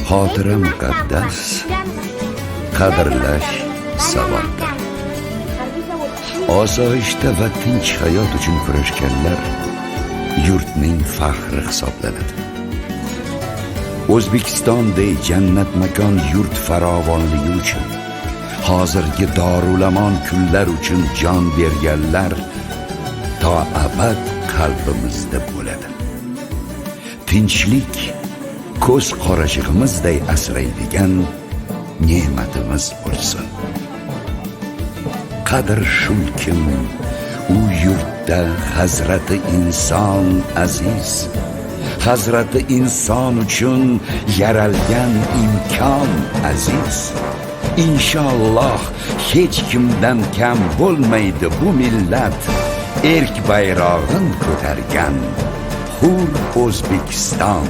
Xotira muqaddas, qadrlash savobdir. Osoyishta va tinch hayot uchun kurashganlar yurtning faxri hisoblanadi. O'zbekistondek jannat makon yurt farovonligi uchun, hozirgi dorulamon kunlar uchun jon berganlar to abad qalbimizda bo'ladi. Tinchlik ko'z qorachig'imizday asraydigan ne'matimiz bo'lsin. Qadr shulkim, u yurtda Hazrati inson aziz, Hazrati inson uchun yaralgan imkon aziz. Inshaalloh hech kimdan kam bo'lmaydi bu millat, erk bayrog'in ko'targan hur O'zbekiston.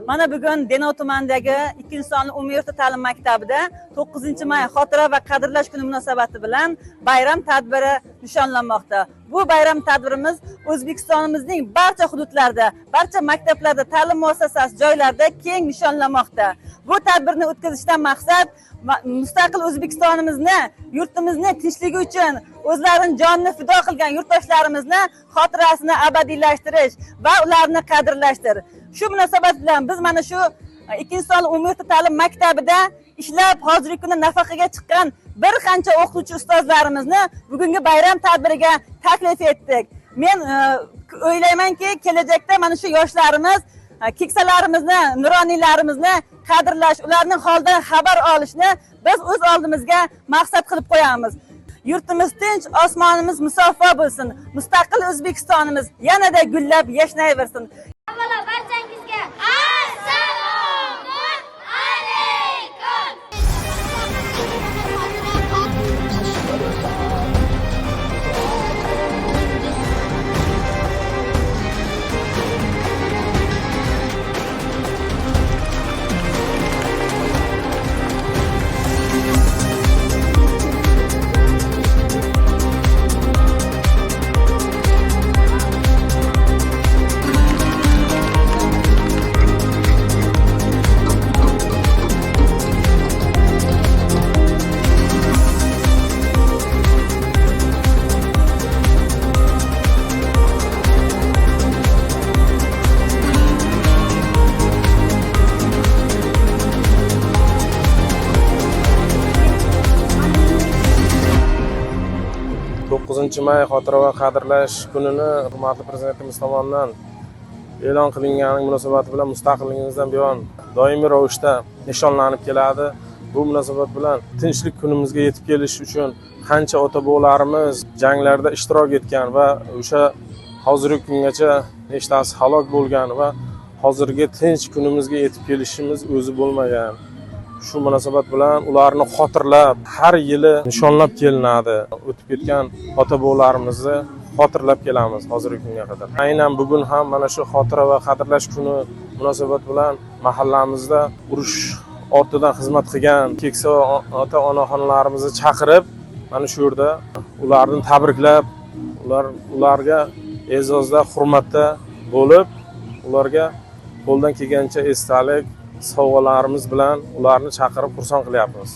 Mana bugun Denov tumanidagi 2-sonli umumiy o'rta ta'lim maktabida 9-may xotira va qadrlash kuni munosabati bilan bayram tadbiri nishonlanmoqda. Bu bayram tadbirimiz O'zbekistonimizning barcha hududlarida, barcha maktablarda, ta'lim muassasasi joylarida keng nishonlanmoqda. Bu tadbirni o'tkazishdan maqsad mustaqil O'zbekistonimizni, yurtimizni tinchligi uchun o'zlarining jonini fido qilgan yurtdoshlarimizni xotirasini abadiylashtirish va ularni qadrlashdir. Shu munosabat bilan biz mana shu 2-sonli umumiy o'rta ta'lim maktabida ishlab hozirgi kunda nafaqaga chiqqan bir qancha o'qituvchi ustozlarimizni bugungi bayram tadbiriga taklif etdik. Men o'ylaymanki, kelajakda mana shu yoshlarimiz keksalarimizni, nuroniylarimizni qadrlash, ularning holidan xabar olishni biz o'z oldimizga maqsad qilib qo'yamiz. Yurtimiz tinch, osmonimiz musaffo bo'lsin. Mustaqil O'zbekistonimiz yanada gullab yashnayversin. Avvalo barchangizga assalomu alaykum. 9-may xotira va qadrlash kunini hurmatli prezidentimiz tomonidan e'lon qilingani munosabati bilan mustaqilligimizdan buyon doimiy ravishda nishonlanib keladi. Bu munosabat bilan tinchlik kunimizga yetib kelish uchun qancha ota-bobolarimiz janglarda ishtirok etgan va o'sha hozirgi kungacha nechtasi halok bo'lgan va hozirgi tinch kunimizga yetib kelishimiz o'zi bo'lmagan. Shu munosabat bilan ularni xotirlab har yili nishonlab kelinadi. O'tib ketgan ota-bobolarimizni xotirlab kelamiz hozirgi kunga qadar. Aynan bugun ham mana shu xotira va qadrlash kuni munosabat bilan mahallamizda urush ortidan xizmat qilgan keksa ota-onaxonlarimizni chaqirib, mana shu yerda ularni tabriklab, ularga e'zozda, hurmatda bo'lib, ularga qo'ldan kelgancha esdalik sovg'alarimiz bilan ularni chaqirib xursand qilyapmiz.